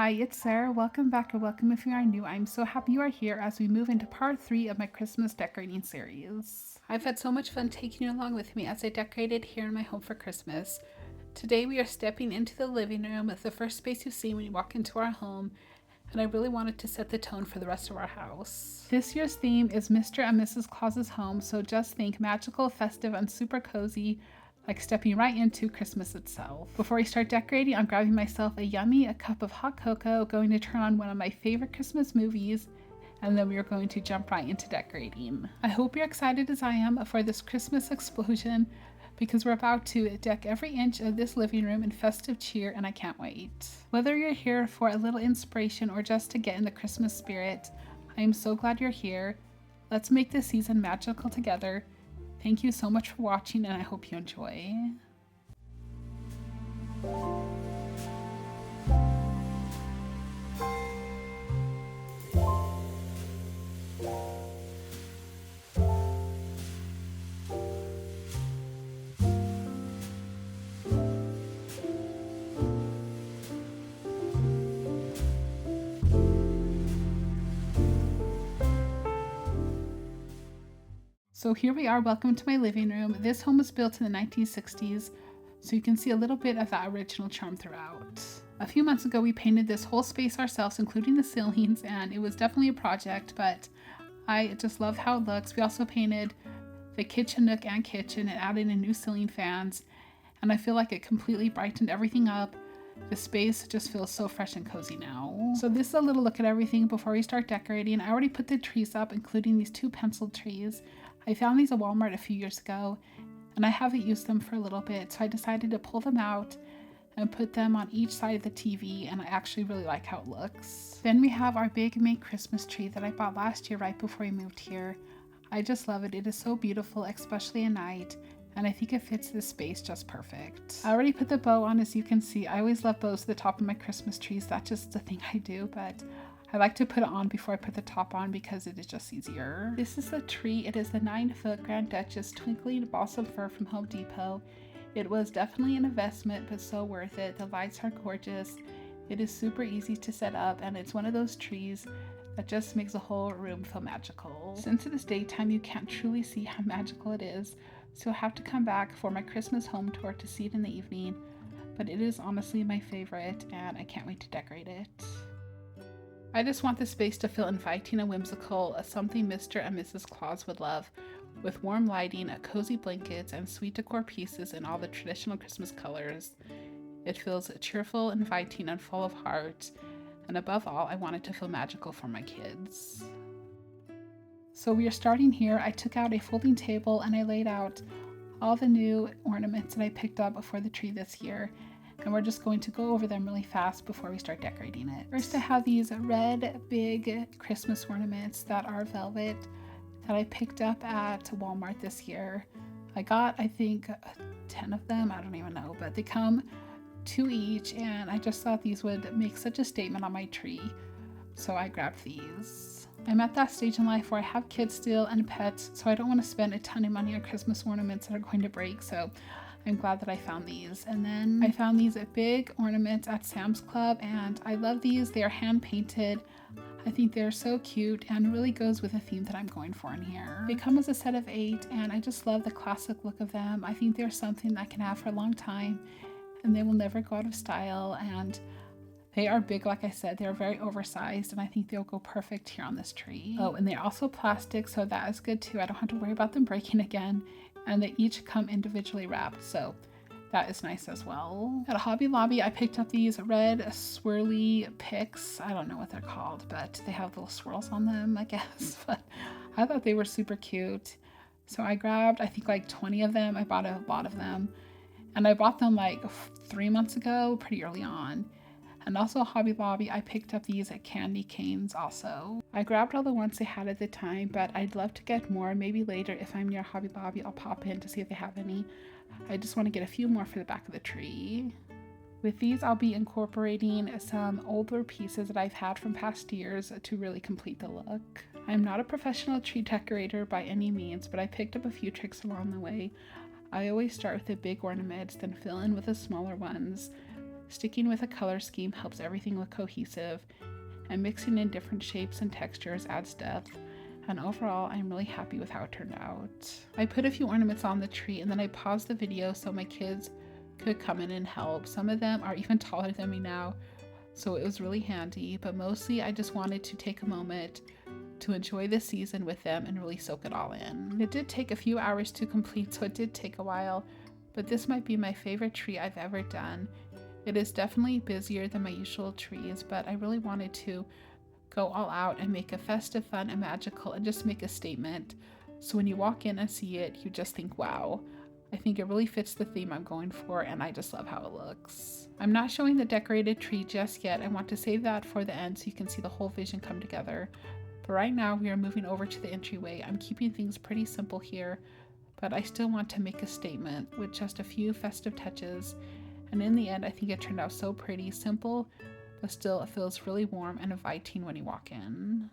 Hi, it's Sarah. Welcome back or welcome if you are new. I'm so happy you are here as we move into part 3 of my Christmas decorating series. I've had so much fun taking you along with me as I decorated here in my home for Christmas. Today we are stepping into the living room, the first space you see when you walk into our home, and I really wanted to set the tone for the rest of our house. This year's theme is Mr. and Mrs. Claus's home, so just think magical, festive, and super cozy, like stepping right into Christmas itself. Before we start decorating, I'm grabbing myself a cup of hot cocoa, going to turn on one of my favorite Christmas movies, and then we are going to jump right into decorating. I hope you're excited as I am for this Christmas explosion, because we're about to deck every inch of this living room in festive cheer, and I can't wait. Whether you're here for a little inspiration or just to get in the Christmas spirit, I am so glad you're here. Let's make this season magical together. Thank you so much for watching, and I hope you enjoy. So here we are, welcome to my living room. This home was built in the 1960s, so you can see a little bit of that original charm throughout. A few months ago we painted this whole space ourselves, including the ceilings, and it was definitely a project, but I just love how it looks. We also painted the kitchen nook and kitchen and added in new ceiling fans, and I feel like it completely brightened everything up. The space just feels so fresh and cozy now. So this is a little look at everything before we start decorating. I already put the trees up, including these 2 pencil trees. I found these at Walmart a few years ago, and I haven't used them for a little bit, so I decided to pull them out and put them on each side of the TV, and I actually really like how it looks. Then we have our big May Christmas tree that I bought last year right before we moved here. I just love it. It is so beautiful, especially at night, and I think it fits this space just perfect. I already put the bow on, as you can see. I always love bows at the top of my Christmas trees. That's just the thing I do, but I like to put it on before I put the top on because it is just easier. This is the tree. It is the 9-foot Grand Duchess Twinkling Balsam Fir from Home Depot. It was definitely an investment, but so worth it. The lights are gorgeous. It is super easy to set up, and it's one of those trees that just makes the whole room feel magical. Since it is daytime, you can't truly see how magical it is, so I'll have to come back for my Christmas home tour to see it in the evening, but it is honestly my favorite, and I can't wait to decorate it. I just want the space to feel inviting and whimsical, something Mr. and Mrs. Claus would love, with warm lighting, cozy blankets, and sweet decor pieces in all the traditional Christmas colors. It feels cheerful, inviting, and full of heart, and above all, I want it to feel magical for my kids. So we are starting here. I took out a folding table and I laid out all the new ornaments that I picked up for the tree this year, and we're just going to go over them really fast before we start decorating it. First, I have these red big Christmas ornaments that are velvet that I picked up at Walmart this year. I got, I think, 10 of them. I don't even know, but they come 2 each, and I just thought these would make such a statement on my tree, so I grabbed these. I'm at that stage in life where I have kids still and pets, so I don't want to spend a ton of money on Christmas ornaments that are going to break, so I'm glad that I found these. And then I found these big ornaments at Sam's Club, and I love these. They are hand painted. I think they're so cute and really goes with the theme that I'm going for in here. They come as a set of 8, and I just love the classic look of them. I think they're something that I can have for a long time, and they will never go out of style, and they are big. Like I said, they're very oversized, and I think they'll go perfect here on this tree. Oh, and they're also plastic, so that is good too. I don't have to worry about them breaking again, and they each come individually wrapped, so that is nice as well. At Hobby Lobby, I picked up these red swirly picks. I don't know what they're called, but they have little swirls on them, I guess. But I thought they were super cute, so I grabbed, I think, like 20 of them. I bought a lot of them, and I bought them like 3 months ago, pretty early on. And also Hobby Lobby, I picked up these candy canes also. I grabbed all the ones they had at the time, but I'd love to get more. Maybe later, if I'm near Hobby Lobby, I'll pop in to see if they have any. I just want to get a few more for the back of the tree. With these, I'll be incorporating some older pieces that I've had from past years to really complete the look. I'm not a professional tree decorator by any means, but I picked up a few tricks along the way. I always start with the big ornaments, then fill in with the smaller ones. Sticking with a color scheme helps everything look cohesive, and mixing in different shapes and textures adds depth. And overall, I'm really happy with how it turned out. I put a few ornaments on the tree and then I paused the video so my kids could come in and help. Some of them are even taller than me now, so it was really handy, but mostly I just wanted to take a moment to enjoy this season with them and really soak it all in. It did take a few hours to complete, so it did take a while, but this might be my favorite tree I've ever done. It is definitely busier than my usual trees, but I really wanted to go all out and make it festive, fun, and magical, and just make a statement. So when you walk in and see it, you just think, wow. I think it really fits the theme I'm going for, and I just love how it looks. I'm not showing the decorated tree just yet. I want to save that for the end so you can see the whole vision come together. But right now we are moving over to the entryway. I'm keeping things pretty simple here, but I still want to make a statement with just a few festive touches. And in the end, I think it turned out so pretty, simple, but still it feels really warm and inviting when you walk in.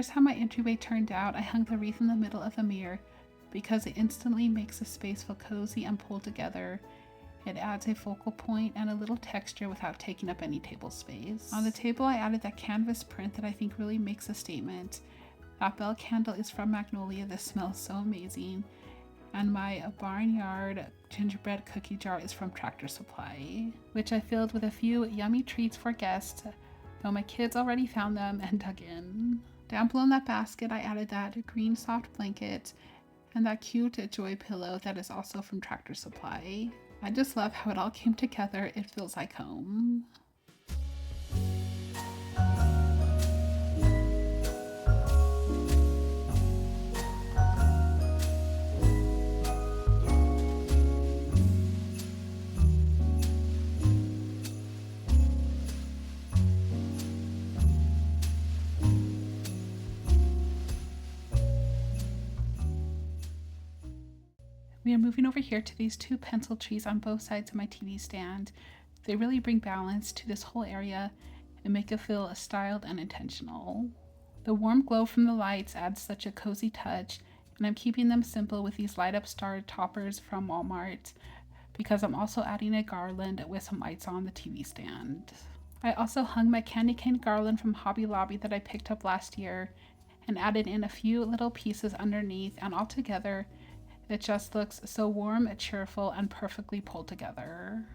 Here's how my entryway turned out. I hung the wreath in the middle of the mirror because it instantly makes the space feel cozy and pulled together. It adds a focal point and a little texture without taking up any table space. On the table, I added that canvas print that I think really makes a statement. That bell candle is from Magnolia. This smells so amazing. And my barnyard gingerbread cookie jar is from Tractor Supply, which I filled with a few yummy treats for guests, though my kids already found them and dug in. Down below in that basket, I added that green soft blanket and that cute joy pillow that is also from Tractor Supply. I just love how it all came together. It feels like home. We are moving over here to these two pencil trees on both sides of my TV stand. They really bring balance to this whole area and make it feel styled and intentional. The warm glow from the lights adds such a cozy touch, and I'm keeping them simple with these light up star toppers from Walmart because I'm also adding a garland with some lights on the TV stand. I also hung my candy cane garland from Hobby Lobby that I picked up last year and added in a few little pieces underneath, and all together it just looks so warm, cheerful, and perfectly pulled together.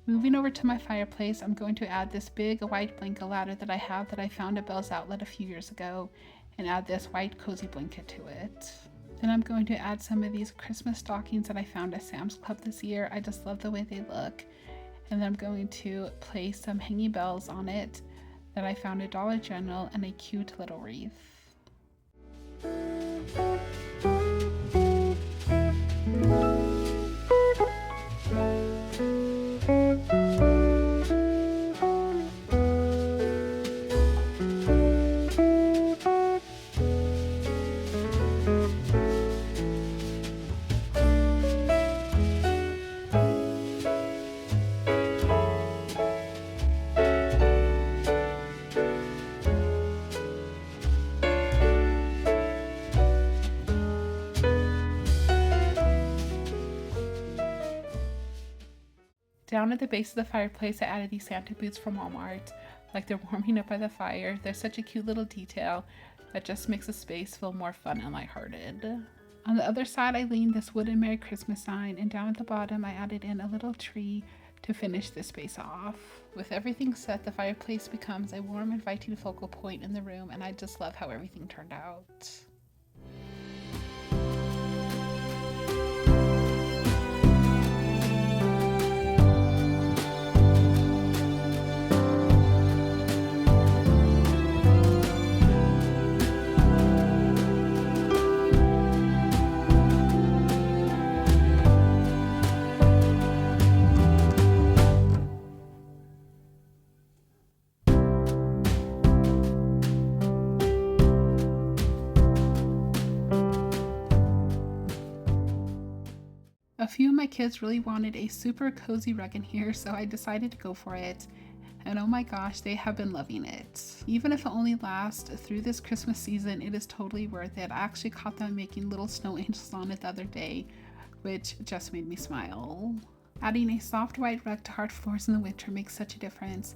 Moving over to my fireplace, I'm going to add this big white blanket ladder that I found at Belle's Outlet a few years ago, and add this white cozy blanket to it. Then I'm going to add some of these Christmas stockings that I found at Sam's Club this year. I just love the way they look. And then I'm going to place some hanging bells on it that I found at Dollar General and a cute little wreath. Down at the base of the fireplace, I added these Santa boots from Walmart. Like they're warming up by the fire. They're such a cute little detail that just makes the space feel more fun and lighthearted. On the other side, I leaned this wooden Merry Christmas sign, and down at the bottom, I added in a little tree to finish this space off. With everything set, the fireplace becomes a warm, inviting focal point in the room, and I just love how everything turned out. A few of my kids really wanted a super cozy rug in here, so I decided to go for it. And oh my gosh, they have been loving it. Even if it only lasts through this Christmas season, it is totally worth it. I actually caught them making little snow angels on it the other day, which just made me smile. Adding a soft white rug to hard floors in the winter makes such a difference.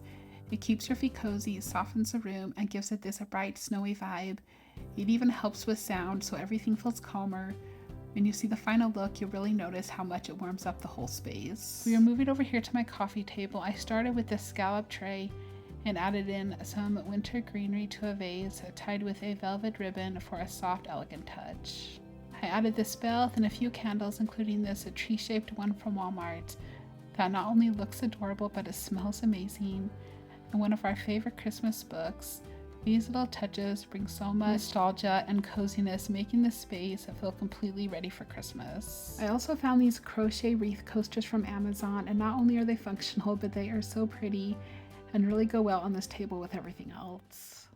It keeps your feet cozy, softens the room, and gives it this bright, snowy vibe. It even helps with sound, so everything feels calmer. When you see the final look, you'll really notice how much it warms up the whole space. We are moving over here to my coffee table. I started with this scallop tray and added in some winter greenery to a vase tied with a velvet ribbon for a soft, elegant touch. I added this bell and a few candles, including this tree-shaped one from Walmart that not only looks adorable, but it smells amazing. And one of our favorite Christmas books. These little touches bring so much nostalgia and coziness, making the space feel completely ready for Christmas. I also found these crochet wreath coasters from Amazon, and not only are they functional, but they are so pretty and really go well on this table with everything else.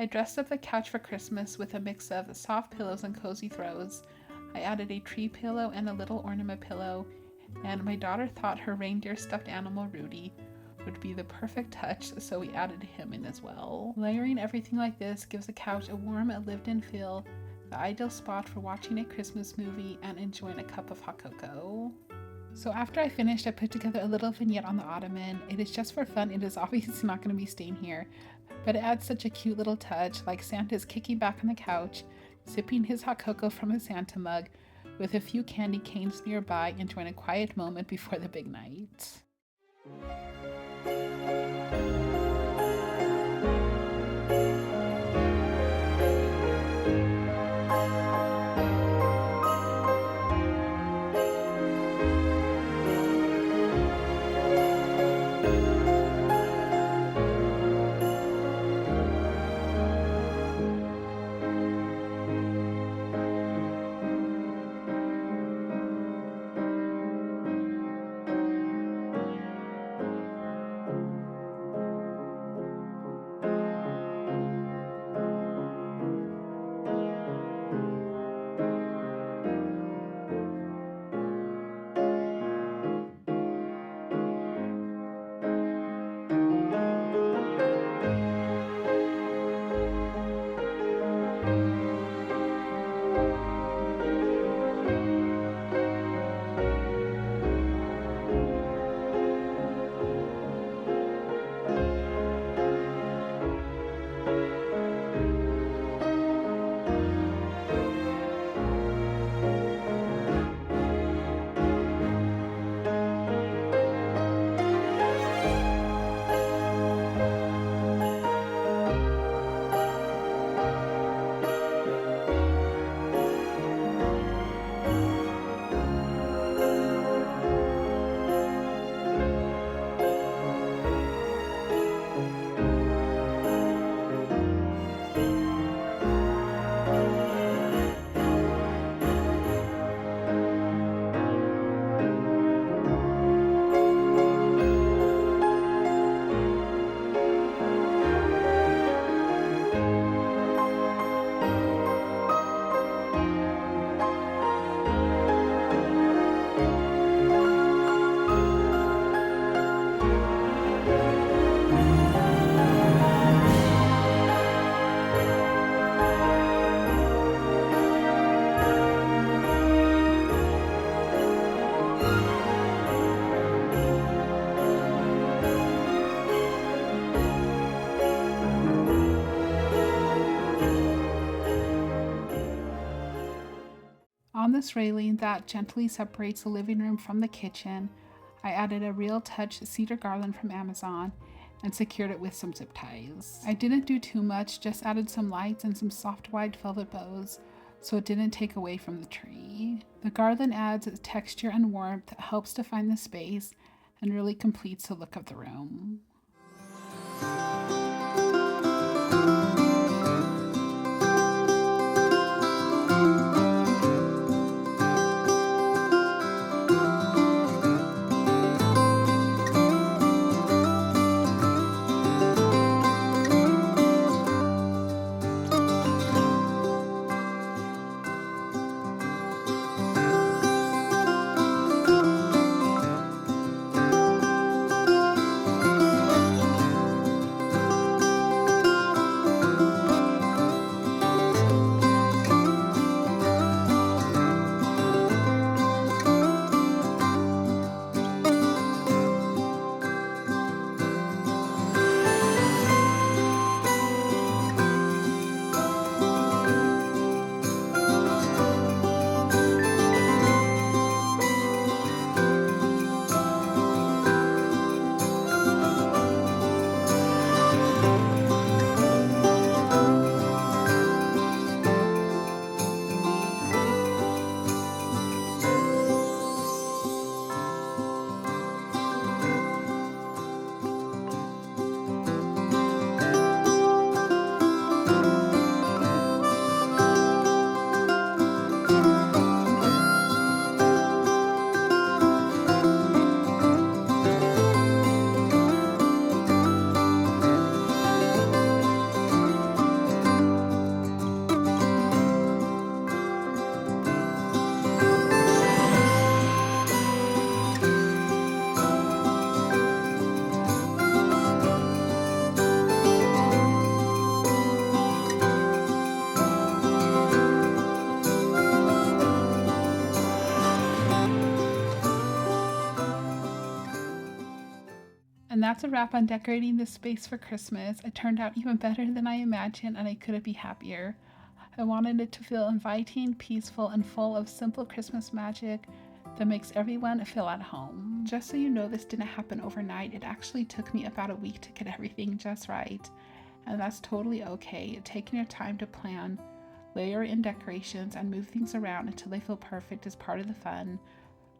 I dressed up the couch for Christmas with a mix of soft pillows and cozy throws. I added a tree pillow and a little ornament pillow, and my daughter thought her reindeer stuffed animal Rudy would be the perfect touch, so we added him in as well. Layering everything like this gives the couch a warm, lived-in feel, the ideal spot for watching a Christmas movie and enjoying a cup of hot cocoa. So after I finished, I put together a little vignette on the ottoman. It is just for fun. It is obviously not going to be staying here, but it adds such a cute little touch, like Santa's kicking back on the couch, sipping his hot cocoa from a Santa mug, with a few candy canes nearby, enjoying a quiet moment before the big night. On this railing that gently separates the living room from the kitchen, I added a Real Touch cedar garland from Amazon and secured it with some zip ties. I didn't do too much, just added some lights and some soft white velvet bows so it didn't take away from the tree. The garland adds texture and warmth, helps define the space, and really completes the look of the room. And that's a wrap on decorating this space for Christmas. It turned out even better than I imagined, and I couldn't be happier. I wanted it to feel inviting, peaceful, and full of simple Christmas magic that makes everyone feel at home. Just so you know, this didn't happen overnight. It actually took me about a week to get everything just right. And that's totally okay. Taking your time to plan, layer in decorations, and move things around until they feel perfect is part of the fun.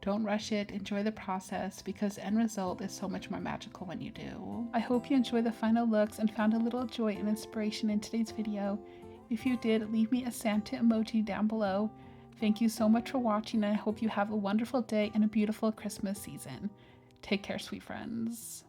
Don't rush it, enjoy the process, because the end result is so much more magical when you do. I hope you enjoy the final looks and found a little joy and inspiration in today's video. If you did, leave me a Santa emoji down below. Thank you so much for watching, and I hope you have a wonderful day and a beautiful Christmas season. Take care, sweet friends.